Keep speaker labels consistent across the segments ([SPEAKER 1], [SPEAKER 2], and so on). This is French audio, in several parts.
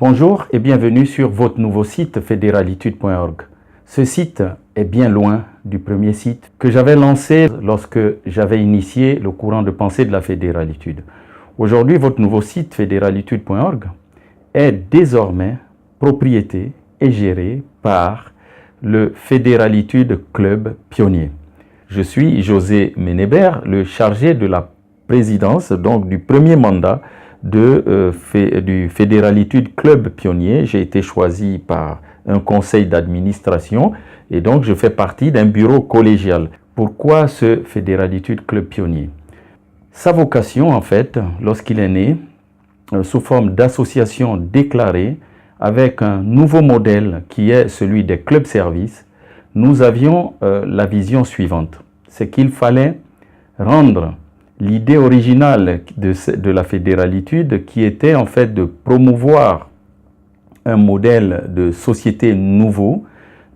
[SPEAKER 1] Bonjour et bienvenue sur votre nouveau site fédéralitude.org. Ce site est bien loin du premier site que j'avais lancé lorsque j'avais initié le courant de pensée de la fédéralitude. Aujourd'hui, votre nouveau site fédéralitude.org est désormais propriété et géré par le Fédéralitude Club Pionnier. Je suis José Ménébert, le chargé de la présidence, donc du premier mandat du Fédéralitude Club Pionnier. J'ai été choisi par un conseil d'administration et donc je fais partie d'un bureau collégial. Pourquoi ce Fédéralitude Club Pionnier? Sa vocation, en fait, lorsqu'il est né, sous forme d'association déclarée, avec un nouveau modèle qui est celui des clubs services, nous avions la vision suivante. C'est qu'il fallait rendre l'idée originale de la fédéralitude, qui était en fait de promouvoir un modèle de société nouveau,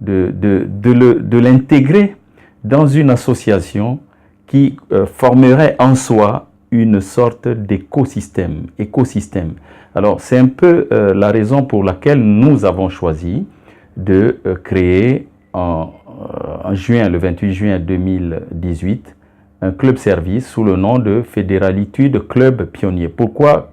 [SPEAKER 1] de l'intégrer dans une association qui formerait en soi une sorte d'écosystème. Alors c'est un peu la raison pour laquelle nous avons choisi de créer en juin, le 28 juin 2018, un club service sous le nom de Fédéralitude Club Pionnier. Pourquoi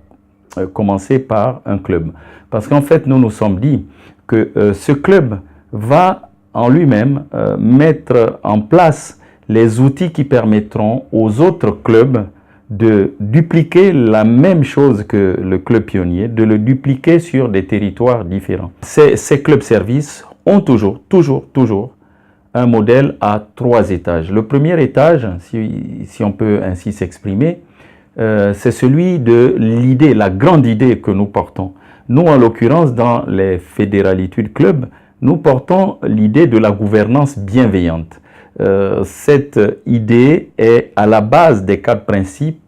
[SPEAKER 1] commencer par un club? Parce qu'en fait, nous nous sommes dit que ce club va en lui-même mettre en place les outils qui permettront aux autres clubs de dupliquer la même chose que le club pionnier, de le dupliquer sur des territoires différents. Ces clubs services ont toujours un modèle à 3 étages. Le premier étage, si on peut ainsi s'exprimer, c'est celui de l'idée, la grande idée que nous portons. Nous, en l'occurrence, dans les Fédéralitude Club, nous portons l'idée de la gouvernance bienveillante. Cette idée est à la base des 4 principes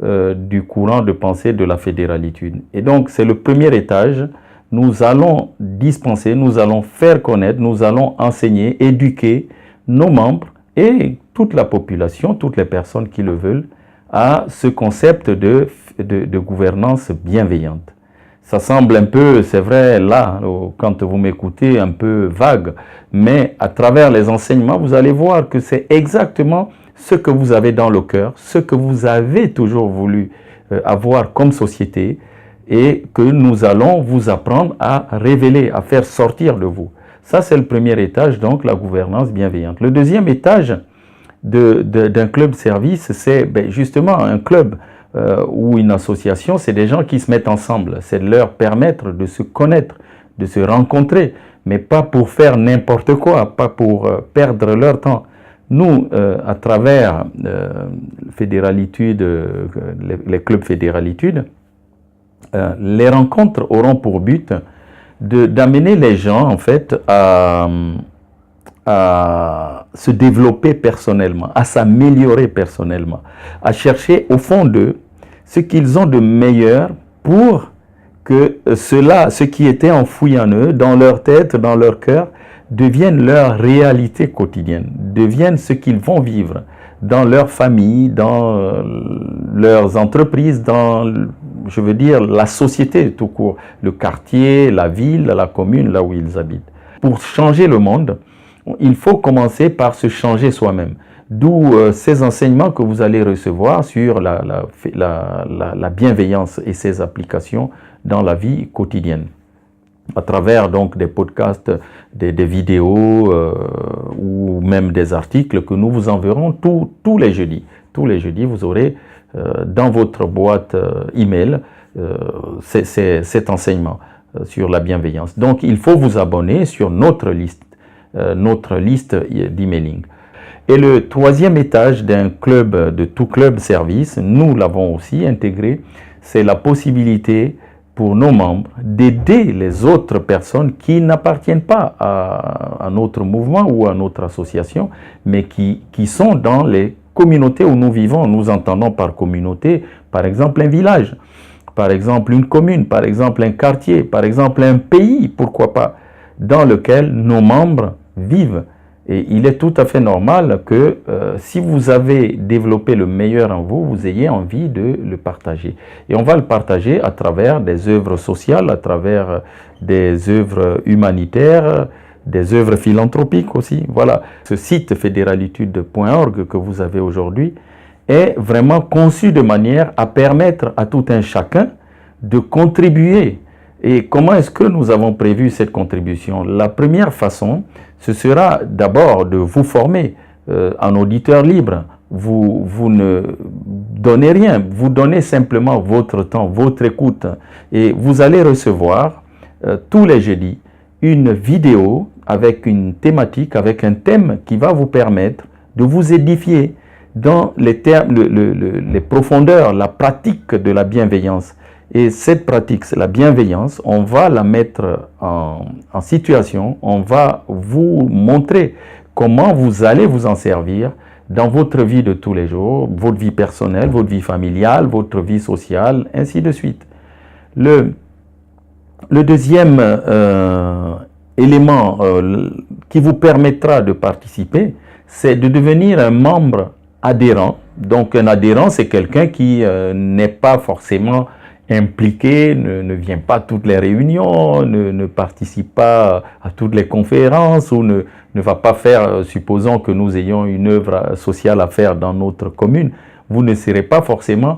[SPEAKER 1] du courant de pensée de la fédéralitude. Et donc, c'est le premier étage. Nous allons dispenser, nous allons faire connaître, nous allons enseigner, éduquer nos membres et toute la population, toutes les personnes qui le veulent, à ce concept de gouvernance bienveillante. Ça semble un peu, c'est vrai, là, quand vous m'écoutez, un peu vague, mais à travers les enseignements, vous allez voir que c'est exactement ce que vous avez dans le cœur, ce que vous avez toujours voulu avoir comme société, et que nous allons vous apprendre à révéler, à faire sortir de vous. Ça, c'est le premier étage, donc la gouvernance bienveillante. Le deuxième étage d'un club service, c'est justement un club ou une association, c'est des gens qui se mettent ensemble. C'est de leur permettre de se connaître, de se rencontrer, mais pas pour faire n'importe quoi, pas pour perdre leur temps. Nous, à travers Fédéralitude, les clubs Fédéralitude, les rencontres auront pour but d'amener les gens en fait à se développer personnellement, à s'améliorer personnellement, à chercher au fond d'eux ce qu'ils ont de meilleur pour que ce qui était enfoui en eux, dans leur tête, dans leur cœur, devienne leur réalité quotidienne, devienne ce qu'ils vont vivre dans leur famille, dans leurs entreprises, dans, je veux dire, la société tout court, le quartier, la ville, la commune, là où ils habitent. Pour changer le monde, il faut commencer par se changer soi-même. D'où ces enseignements que vous allez recevoir sur la bienveillance et ses applications dans la vie quotidienne. À travers donc des podcasts, des vidéos ou même des articles que nous vous enverrons tous les jeudis. Tous les jeudis, vous aurez dans votre boîte email cet enseignement sur la bienveillance. Donc, il faut vous abonner sur notre liste d'emailing. Et le troisième étage d'un club, de tout club service, nous l'avons aussi intégré, c'est la possibilité pour nos membres d'aider les autres personnes qui n'appartiennent pas à notre mouvement ou à notre association, mais qui sont dans les communautés où nous vivons. Nous entendons par communauté, par exemple, un village, par exemple, une commune, par exemple, un quartier, par exemple, un pays, pourquoi pas, dans lequel nos membres vivent Et il est tout à fait normal que si vous avez développé le meilleur en vous, vous ayez envie de le partager. Et on va le partager à travers des œuvres sociales, à travers des œuvres humanitaires, des œuvres philanthropiques aussi. Voilà, ce site fédéralitude.org que vous avez aujourd'hui est vraiment conçu de manière à permettre à tout un chacun de contribuer. Et comment est-ce que nous avons prévu cette contribution? La première façon, ce sera d'abord de vous former en auditeur libre. Vous ne donnez rien, vous donnez simplement votre temps, votre écoute. Et vous allez recevoir tous les jeudis une vidéo avec une thématique, avec un thème qui va vous permettre de vous édifier dans les profondeurs, la pratique de la bienveillance. Et cette pratique, la bienveillance, on va la mettre en situation, on va vous montrer comment vous allez vous en servir dans votre vie de tous les jours, votre vie personnelle, votre vie familiale, votre vie sociale, ainsi de suite. Le deuxième élément qui vous permettra de participer, c'est de devenir un membre adhérent. Donc un adhérent, c'est quelqu'un qui n'est pas forcément impliqué, ne vient pas à toutes les réunions, ne participe pas à toutes les conférences ou ne va pas faire, supposons que nous ayons une œuvre sociale à faire dans notre commune, vous ne serez pas forcément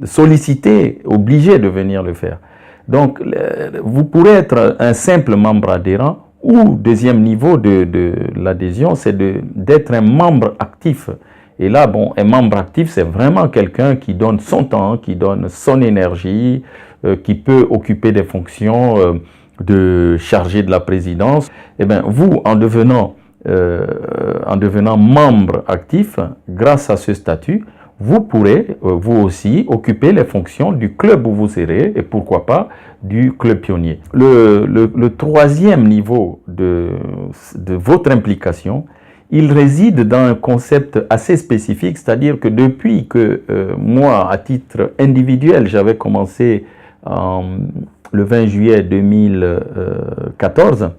[SPEAKER 1] sollicité, obligé de venir le faire. Donc, vous pourrez être un simple membre adhérent ou deuxième niveau de l'adhésion, c'est d'être un membre actif. Et là, bon, un membre actif, c'est vraiment quelqu'un qui donne son temps, qui donne son énergie, qui peut occuper des fonctions de chargé de la présidence. Eh bien, vous, en devenant membre actif, grâce à ce statut, vous pourrez, vous aussi, occuper les fonctions du club où vous serez, et pourquoi pas, du club pionnier. Le troisième niveau de votre implication, il réside dans un concept assez spécifique, c'est-à-dire que depuis que moi, à titre individuel, j'avais commencé le 20 juillet 2014,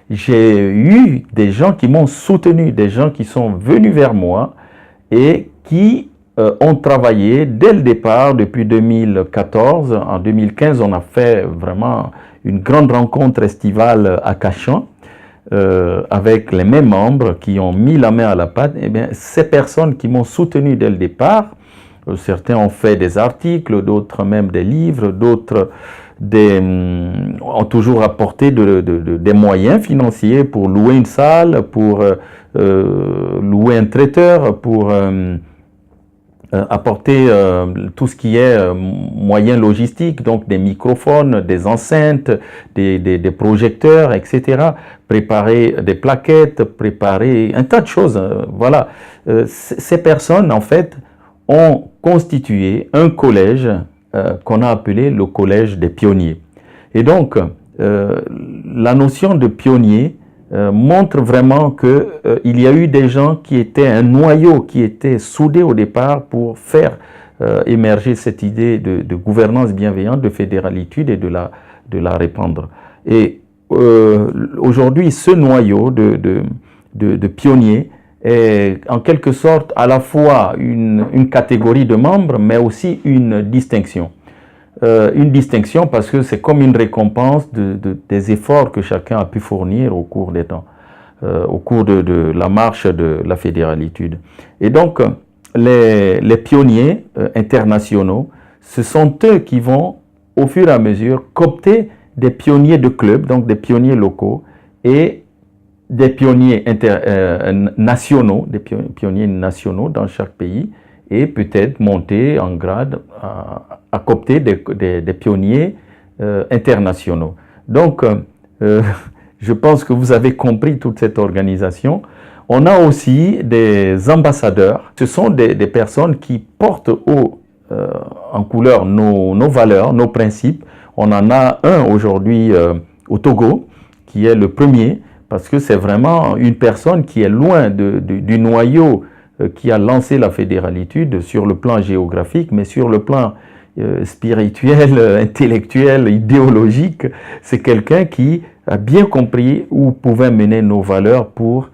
[SPEAKER 1] j'ai eu des gens qui m'ont soutenu, des gens qui sont venus vers moi et qui ont travaillé dès le départ, depuis 2014. En 2015, on a fait vraiment une grande rencontre estivale à Cachan, avec les mêmes membres qui ont mis la main à la pâte. Eh bien, ces personnes qui m'ont soutenu dès le départ, certains ont fait des articles, d'autres même des livres, d'autres ont toujours apporté des moyens financiers pour louer une salle, pour louer un traiteur, pour apporter tout ce qui est moyens logistiques, donc des microphones, des enceintes, des projecteurs, etc. Préparer des plaquettes, préparer un tas de choses. Voilà. Ces personnes, en fait, ont constitué un collège qu'on a appelé le collège des pionniers. Et donc, la notion de pionnier montre vraiment qu'il y a eu des gens qui étaient un noyau, qui étaient soudés au départ pour faire émerger cette idée de gouvernance bienveillante, de fédéralitude et de la répandre. Et aujourd'hui, ce noyau de pionniers est en quelque sorte à la fois une catégorie de membres, mais aussi une distinction. Une distinction parce que c'est comme une récompense des efforts que chacun a pu fournir au cours des temps, au cours de la marche de la fédéralitude. Et donc, les pionniers internationaux, ce sont eux qui vont, au fur et à mesure, coopter des pionniers de clubs, donc des pionniers locaux, et des pionniers nationaux, des pionniers nationaux dans chaque pays, et peut-être monter en grade à coopter des pionniers internationaux. Donc, je pense que vous avez compris toute cette organisation. On a aussi des ambassadeurs. Ce sont des personnes qui portent en couleur nos valeurs, nos principes. On en a un aujourd'hui au Togo, qui est le premier, parce que c'est vraiment une personne qui est loin du noyau qui a lancé la fédéralitude sur le plan géographique, mais sur le plan spirituel, intellectuel, idéologique. C'est quelqu'un qui a bien compris où pouvaient mener nos valeurs pour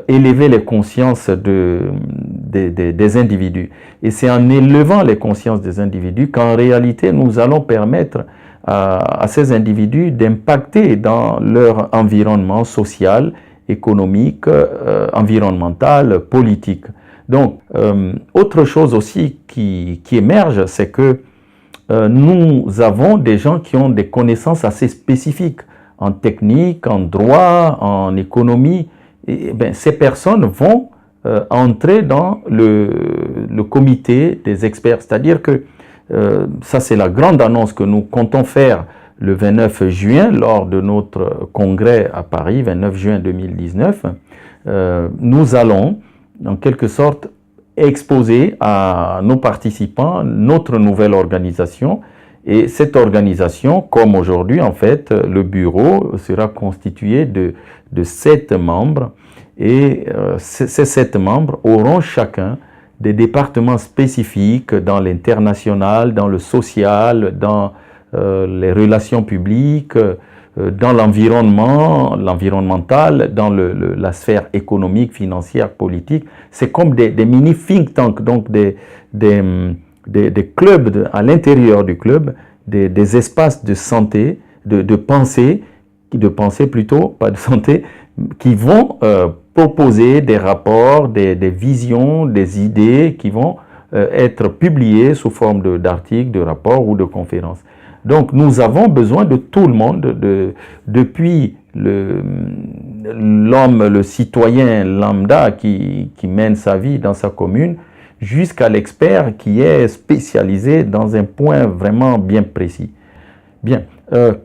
[SPEAKER 1] élever les consciences des individus. Et c'est en élevant les consciences des individus qu'en réalité nous allons permettre à ces individus d'impacter dans leur environnement social, économique, environnemental, politique. Donc, autre chose aussi qui émerge, c'est que nous avons des gens qui ont des connaissances assez spécifiques en technique, en droit, en économie. Et, ces personnes vont entrer dans le comité des experts. C'est-à-dire que ça, c'est la grande annonce que nous comptons faire le 29 juin lors de notre congrès à Paris, 29 juin 2019. Nous allons, en quelque sorte, exposer à nos participants notre nouvelle organisation. Et cette organisation, comme aujourd'hui, en fait, le bureau sera constitué de 7 membres. Et ces 7 membres auront chacun des départements spécifiques dans l'international, dans le social, dans les relations publiques, dans l'environnement, l'environnemental, dans la sphère économique, financière, politique. C'est comme des mini think tanks, donc des clubs à l'intérieur du club, des espaces de santé, de pensée plutôt, pas de santé, qui vont proposer des rapports, des visions, des idées qui vont être publiées sous forme d'articles, de rapports ou de conférences. Donc nous avons besoin de tout le monde, depuis l'homme, le citoyen lambda qui mène sa vie dans sa commune, jusqu'à l'expert qui est spécialisé dans un point vraiment bien précis. Bien,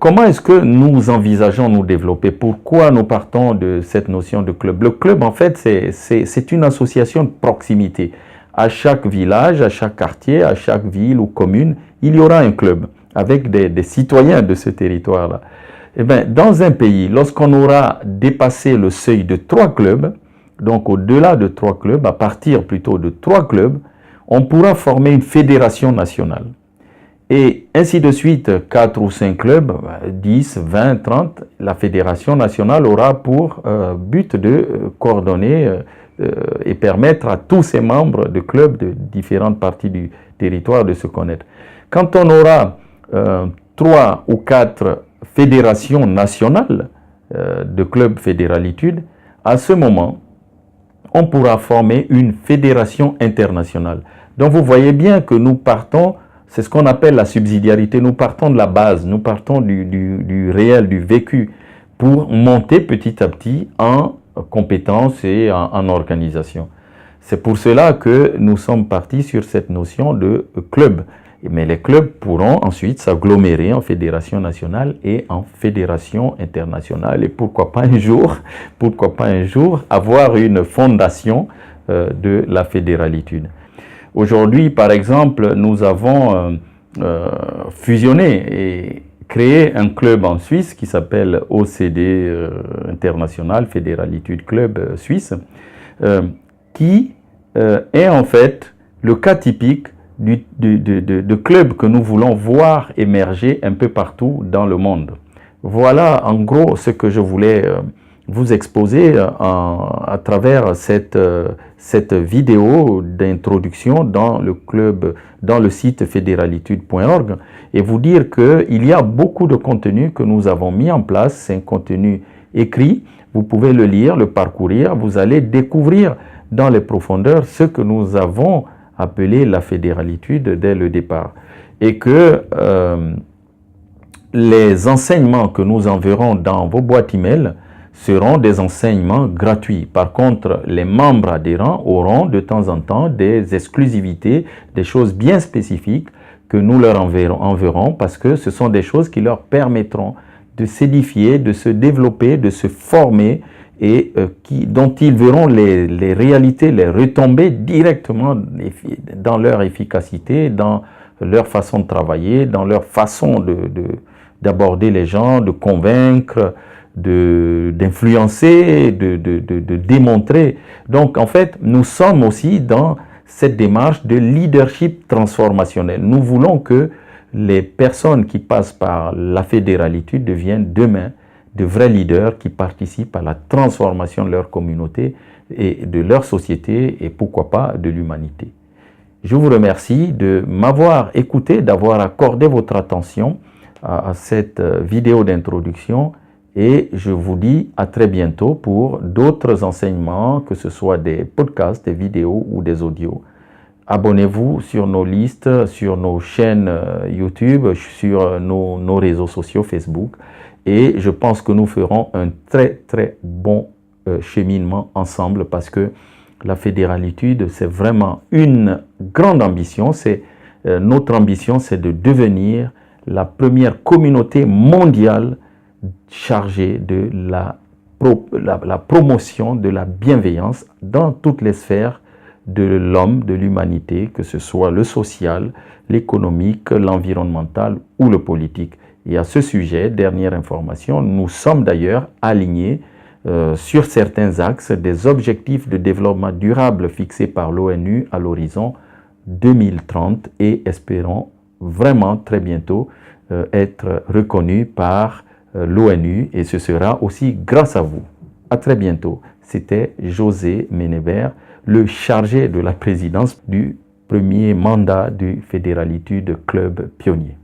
[SPEAKER 1] comment est-ce que nous envisageons nous développer? Pourquoi nous partons de cette notion de club? Le club, en fait, c'est une association de proximité. À chaque village, à chaque quartier, à chaque ville ou commune, il y aura un club avec des citoyens de ce territoire-là. Eh bien, dans un pays, lorsqu'on aura dépassé le seuil de 3 clubs, donc au-delà de 3 clubs, à partir plutôt de 3 clubs, on pourra former une fédération nationale. Et ainsi de suite, 4 ou 5 clubs, 10, 20, 30, la fédération nationale aura pour but de coordonner et permettre à tous ces membres de clubs de différentes parties du territoire de se connaître. Quand on aura 3 ou 4 fédérations nationales de clubs fédéralitude, à ce moment, on pourra former une fédération internationale. Donc vous voyez bien que nous partons, c'est ce qu'on appelle la subsidiarité, nous partons de la base, nous partons du réel, du vécu, pour monter petit à petit en compétences et en organisation. C'est pour cela que nous sommes partis sur cette notion de club. Mais les clubs pourront ensuite s'agglomérer en fédération nationale et en fédération internationale. Et pourquoi pas un jour avoir une fondation de la fédéralitude. Aujourd'hui, par exemple, nous avons fusionné et créé un club en Suisse qui s'appelle OCD International Fédéralitude Club Suisse, qui est en fait le cas typique de clubs que nous voulons voir émerger un peu partout dans le monde. Voilà en gros ce que je voulais vous exposer à travers cette vidéo d'introduction dans le club, dans le site fédéralitude.org, et vous dire qu'il y a beaucoup de contenu que nous avons mis en place. C'est un contenu écrit, vous pouvez le lire, le parcourir, vous allez découvrir dans les profondeurs ce que nous avons appelé la fédéralitude dès le départ, et que les enseignements que nous enverrons dans vos boîtes email seront des enseignements gratuits. Par contre, les membres adhérents auront de temps en temps des exclusivités, des choses bien spécifiques que nous leur enverrons, parce que ce sont des choses qui leur permettront de s'édifier, de se développer, de se former, et dont ils verront les réalités, les retombées directement dans leur efficacité, dans leur façon de travailler, dans leur façon d'aborder les gens, de convaincre, d'influencer, de démontrer. Donc en fait, nous sommes aussi dans cette démarche de leadership transformationnel. Nous voulons que les personnes qui passent par la fédéralitude deviennent demain de vrais leaders qui participent à la transformation de leur communauté et de leur société et pourquoi pas de l'humanité. Je vous remercie de m'avoir écouté, d'avoir accordé votre attention à cette vidéo d'introduction et je vous dis à très bientôt pour d'autres enseignements, que ce soit des podcasts, des vidéos ou des audios. Abonnez-vous sur nos listes, sur nos chaînes YouTube, sur nos réseaux sociaux Facebook et je pense que nous ferons un très bon cheminement ensemble parce que la fédéralitude, c'est vraiment une grande ambition. Notre ambition, c'est de devenir la première communauté mondiale chargée de la promotion de la bienveillance dans toutes les sphères de l'homme, de l'humanité, que ce soit le social, l'économique, l'environnemental ou le politique. Et à ce sujet, dernière information, nous sommes d'ailleurs alignés sur certains axes des objectifs de développement durable fixés par l'ONU à l'horizon 2030 et espérons vraiment très bientôt être reconnus par l'ONU et ce sera aussi grâce à vous. À très bientôt. C'était José Ménébert, le chargé de la présidence du premier mandat du Fédéralitude Club Pionnier.